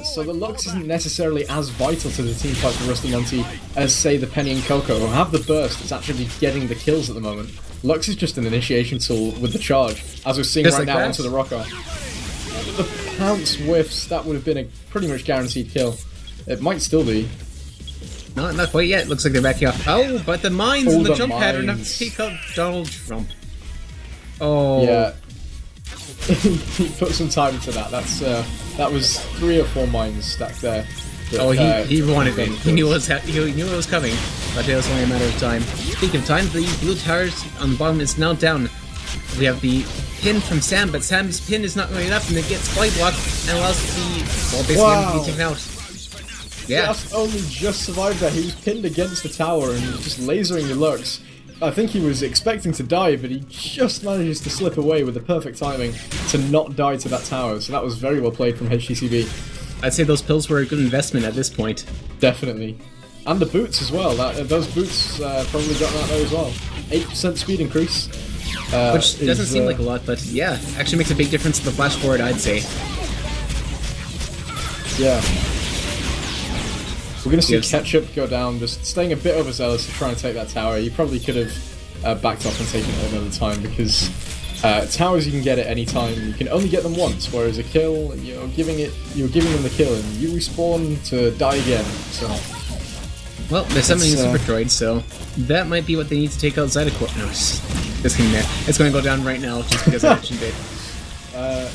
S3: So the Lux isn't necessarily as vital to the team fight for Rusty Monty as, say, the Penny and Coco, who have the burst. It's actually getting the kills at the moment. Lux is just an initiation tool with the charge, as we're seeing just right now onto the Rocco. The pounce whiffs, that would have been a pretty much guaranteed kill. It might still be.
S1: No, not quite yet. Looks like they're backing off. Oh, but the mines and the jump pattern have to take out Donald Trump. Oh.
S3: Yeah. He put some time into that. That was 3 or 4 mines stacked there. But,
S1: he wanted it. He knew it was coming, but it was only a matter of time. Speaking of time, the blue towers on the bottom is now down. We have the pin from Sam, but Sam's pin is not going enough, and it gets fly blocked and allows him to be taken out. Yeah.
S3: Just only just survived that. He was pinned against the tower and was just lasering the Lux. I think he was expecting to die, but he just manages to slip away with the perfect timing to not die to that tower. So that was very well played from HTCB.
S1: I'd say those pills were a good investment at this point.
S3: Definitely. And the boots as well. Those boots probably got that there as well. 8% speed increase.
S1: Which doesn't seem like a lot, but yeah, actually makes a big difference to the flash forward, I'd say.
S3: Yeah. We're going to see Ketchup go down, just staying a bit overzealous to try and take that tower. He probably could have backed off and taken it another time, because towers you can get at any time. You can only get them once, whereas a kill, you're giving them the kill, and you respawn to die again. So,
S1: well, they're summoning a super droid, so that might be what they need to take out Zydeco. No, this thing there. It's going to go down right now just because I mentioned it.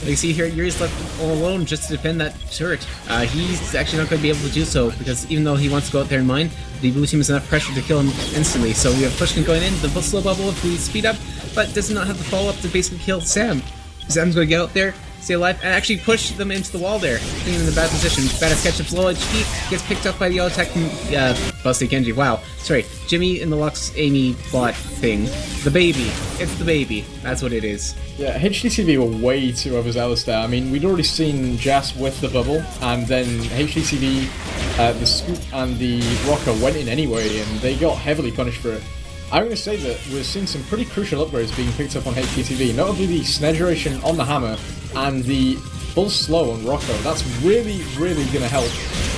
S1: You see here, Yuri's left all alone just to defend that turret. He's actually not going to be able to do so, because even though he wants to go out there and mine, the blue team has enough pressure to kill him instantly. So we have Pushkin going in, the slow bubble with the speed up, but does not have the follow-up to basically kill Sam. Sam's going to get out there, stay alive, and actually push them into the wall there, putting them in a bad position. Badass Ketchup's low HP, gets picked up by the auto-attacking Busty Genji. Wow, sorry, Jimmy in the Lux Amy bot thing. The baby. It's the baby. That's what it is.
S3: Yeah, HDTV were way too overzealous there. I mean, we'd already seen Jas with the bubble, and then HDTV, the Scoop and the Rocker went in anyway, and they got heavily punished for it. I'm going to say that we're seeing some pretty crucial upgrades being picked up on HDTV, notably the snare duration on the hammer and the full slow on Rocco. That's really, really going to help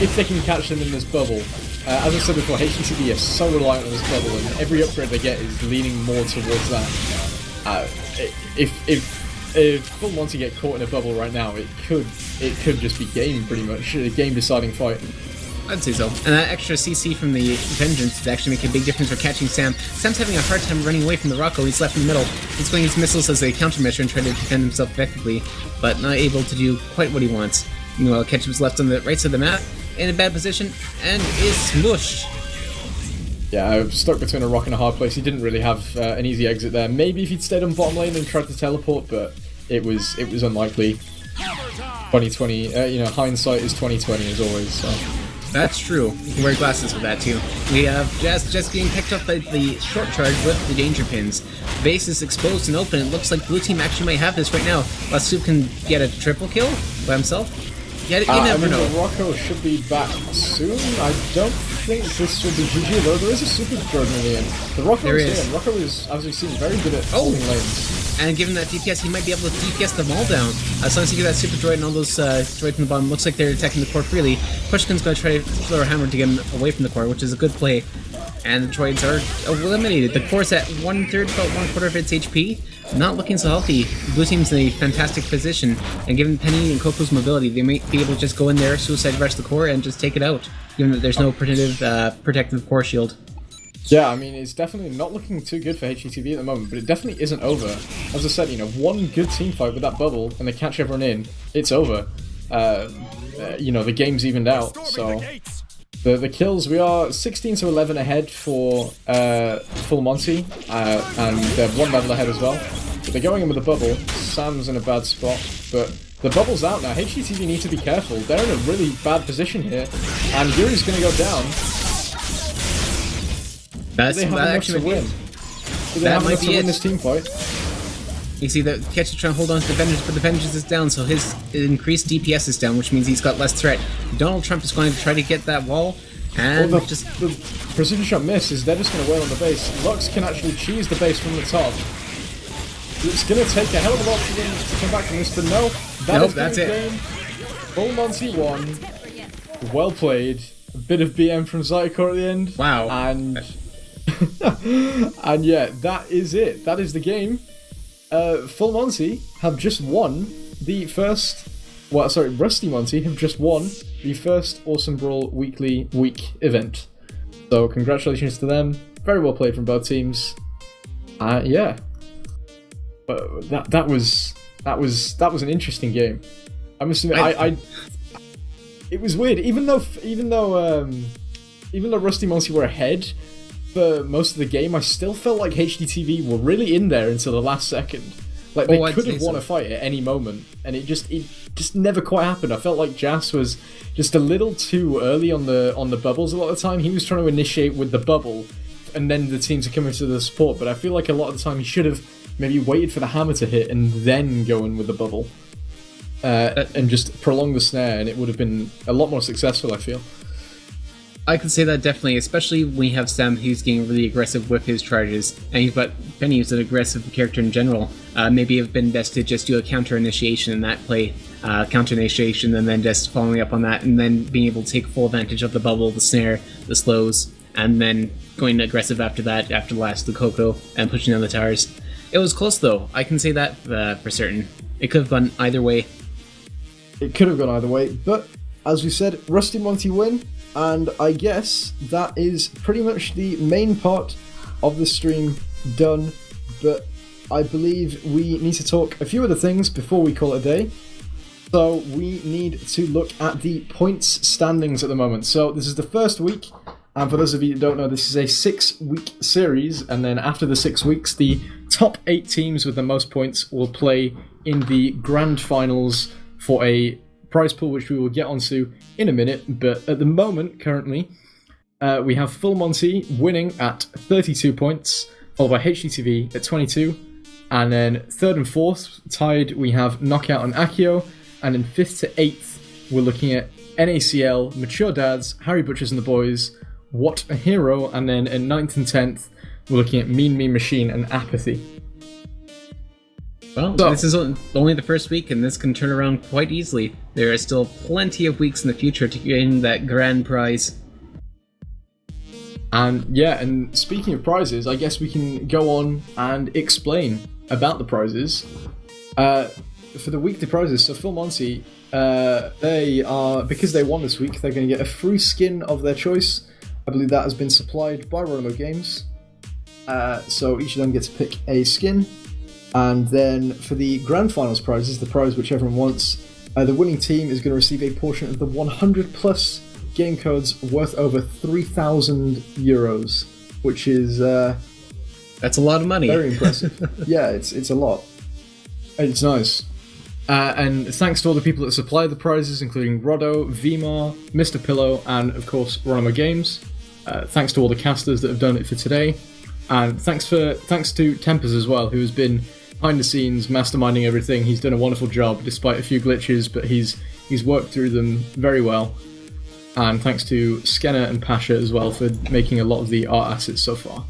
S3: if they can catch them in this bubble. As I said before, HDTV are so reliant on this bubble, and every upgrade they get is leaning more towards that. If Full Monty get caught in a bubble right now, it could just be game, pretty much, a game-deciding fight.
S1: I'd say so. And that extra CC from the Vengeance is actually making a big difference for catching Sam. Sam's having a hard time running away from the Rocco. He's left in the middle. He's going to use missiles as a countermeasure and try to defend himself effectively, but not able to do quite what he wants. Meanwhile, Ketchup's left on the right side of the map, in a bad position, and is smushed.
S3: Yeah, I was stuck between a rock and a hard place. He didn't really have an easy exit there. Maybe if he'd stayed on bottom lane and tried to teleport, but it was unlikely. 2020, hindsight is 2020 as always. So.
S1: That's true. You can wear glasses with that too. We have just being picked up by the short charge with the danger pins. Base is exposed and open. It looks like blue team actually might have this right now. Lasup can get a triple kill by himself. You never know.
S3: Rocco should be back soon. I don't think this will be GG, though. There is a super droid in the end. The Rocco is here. Rocco is, as we've seen, very good at holding lanes.
S1: And given that DPS, he might be able to DPS them all down. As long as you get that super droid and all those droids in the bottom, looks like they're attacking the core freely. Pushkin's going to try to throw a hammer to get him away from the core, which is a good play. And the droids are eliminated. The core's at 1/3, about 1/4 of its HP. Not looking so healthy. Blue team's in a fantastic position, and given Penny and Coco's mobility, they might be able to just go in there, suicide rush the core, and just take it out. Given that there's no protective core shield.
S3: Yeah, I mean, it's definitely not looking too good for HGTV at the moment, but it definitely isn't over. As I said, one good team fight with that bubble, and they catch everyone in, it's over. The game's evened out, so... The kills, we are 16-11 ahead for Full Monty, and they're one level ahead as well. But they're going in with a bubble. Sam's in a bad spot, but the bubble's out now. HGTV need to be careful. They're in a really bad position here, and Yuri's going to go down.
S1: That's
S3: Do they have enough to win? Do they have enough to win this team fight?
S1: You see that Ketchup trying to hold on to the Vengeance, but the Vengeance is down, so his increased DPS is down, which means he's got less threat. Donald Trump is going to try to get that wall, and
S3: the precision shot miss is they're just going to wail on the base. Lux can actually cheese the base from the top. It's going to take a hell of a lot for them to come back from this, but no, that's it. Game. Full Monty won. Well played. A bit of BM from Zydeco at the end.
S1: Wow.
S3: And and yeah, that is it. That is the game. Full Monty have just won the first... Rusty Monty have just won the first Awesome Brawl Weekly Week event. So congratulations to them. Very well played from both teams. Yeah. But that was an interesting game. I must admit, it was weird. Even though Rusty Monty were ahead for most of the game, I still felt like HDTV were really in there until the last second. Like they could have won a fight at any moment, and it just never quite happened. I felt like Jas was just a little too early on the bubbles a lot of the time. He was trying to initiate with the bubble, and then the teams are coming to the support. But I feel like a lot of the time he should have maybe waited for the hammer to hit and then go in with the bubble, and just prolong the snare, and it would have been a lot more successful, I feel.
S1: I can say that definitely, especially when you have Sam who's getting really aggressive with his charges, and you've got Penny who's an aggressive character in general. Maybe it would have been best to just do a counter initiation in that play, counter initiation, and then just following up on that, and then being able to take full advantage of the bubble, the snare, the slows, and then going aggressive after that, after the last of the Coco, and pushing down the towers. It was close though, I can say that for certain. It could have gone either way.
S3: It could have gone either way, but as we said, Rusty Monty win, and I guess that is pretty much the main part of the stream done, but I believe we need to talk a few other things before we call it a day. So we need to look at the points standings at the moment. So this is the first week, and for those of you who don't know, this is a 6-week series, and then after the 6 weeks, the top 8 teams with the most points will play in the grand finals for a prize pool, which we will get onto in a minute. But at the moment, currently, we have Full Monty winning at 32 points, followed by HDTV at 22, and then third and fourth tied we have Knockout and Akio, and in 5th to 8th we're looking at NACL, Mature Dads, Harry Butchers and the Boys, What a Hero, and then in 9th and 10th we're looking at Mean Mean Machine and Apathy.
S1: Well, this is only the first week, and this can turn around quite easily. There are still plenty of weeks in the future to gain that grand prize.
S3: And yeah, and speaking of prizes, I guess we can go on and explain about the prizes. For the weekly prizes, so Full Monty, they are, because they won this week, they're going to get a free skin of their choice. I believe that has been supplied by Ronimo Games. So each of them gets to pick a skin. And then for the grand finals prizes, the prize which everyone wants, the winning team is going to receive a portion of the 100 plus game codes worth over 3,000 euros, which is
S1: that's a lot of money.
S3: Very impressive. Yeah, it's a lot. It's nice. And thanks to all the people that supply the prizes, including Rodo, Vmar, Mr. Pillow, and of course Ronimo Games. Thanks to all the casters that have done it for today, and thanks to Tempers as well, who has been behind the scenes masterminding everything. He's done a wonderful job despite a few glitches, but he's worked through them very well. And thanks to Skenner and Pasha as well for making a lot of the art assets so far.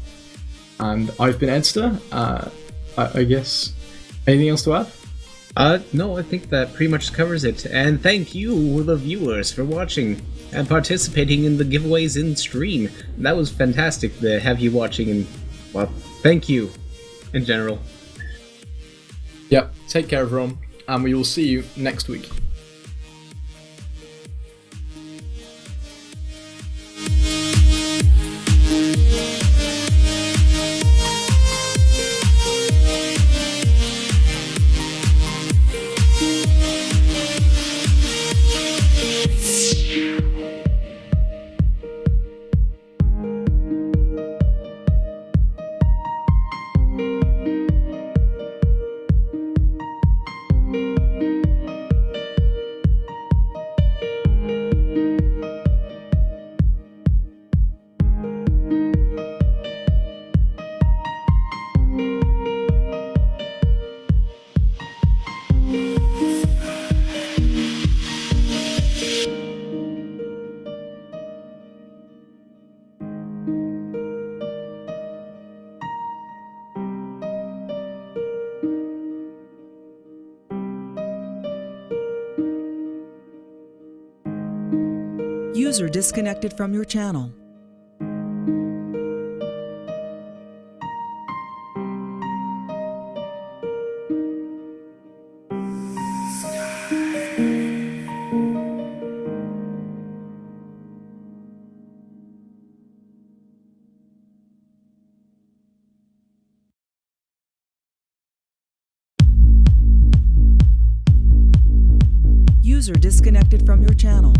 S3: And I've been Edster. I guess anything else to add?
S1: No, I think that pretty much covers it. And thank you, the viewers, for watching and participating in the giveaways in stream. That was fantastic to have you watching, and, well, thank you in general.
S3: Yep, take care everyone, and we will see you next week.
S4: User disconnected from your channel. User disconnected from your channel.